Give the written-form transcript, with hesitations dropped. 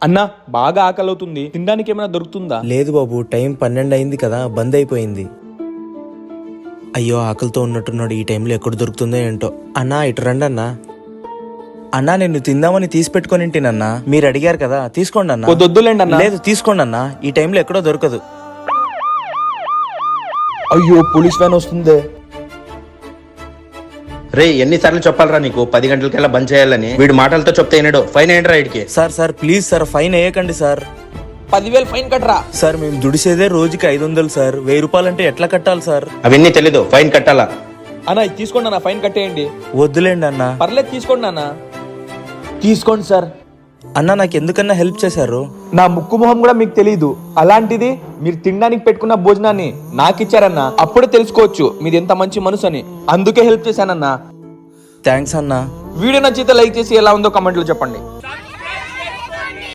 అన్నా బాగా ఆకలి అవుతుంది, తినడానికి ఏమైనా దొరుకుతుందా? లేదు బాబు, టైం 12 అయింది కదా, బంద్ అయిపోయింది. అయ్యో ఆకలితో ఉన్నట్టున్నాడు, ఈ టైంలో ఎక్కడ దొరుకుతుందో ఏంటో. అన్నా ఇటు రండి అన్నా. అన్నా నేను తిందామని తీసి పెట్టుకొని తినన్నా, మీరు అడిగారు కదా, తీసుకోండి అన్నా. వద్దులేండి అన్నా. లేదు తీసుకోండి అన్నా, ఈ టైంలో ఎక్కడో దొరకదు. అయ్యో పోలీస్ వ్యాన్ వస్తుంది. రే ఎన్నిసార్లు చెప్పాలరా నీకు 10 గంటలకెల్లా బంద్ చేయాలని? వీడు మాటలతో చెప్తే వినడు. ఫైన్ ఏంటి రైడ్కి? సార్ ప్లీజ్ సార్, ఫైన్ వేయకండి సార్. 10,000 ఫైన్ కట్టరా. సార్ మేము దుడిసేదే రోజుకి 500 సార్, 1000 రూపాయలు అంటే ఎట్లా కట్టాలి సార్? అవన్నీ తెలీదు, ఫైన్ కట్టాలా? అన్నా ఇది తీసుకోండి అన్న, ఫైన్ కట్టేయండి. వద్దులేండి అన్నా. పర్లేదు తీసుకోండి అన్న. తీసుకోండి సార్. అన్నా నాకు ఎందుకన్నా హెల్ప్ చేశారు? నా ముక్కు మొహం కూడా మీకు తెలీదు, అలాంటిది మీరు తినడానికి పెట్టుకున్న భోజనాన్ని నాకు ఇచ్చారన్నా. అప్పుడే తెలుసుకోవచ్చు మీది ఎంత మంచి మనసు అని. అందుకే హెల్ప్ చేశానన్నా. థ్యాంక్స్ అన్నా. వీడియో నచ్చితే లైక్ చేసి ఎలా ఉందో కామెంట్లో చెప్పండి.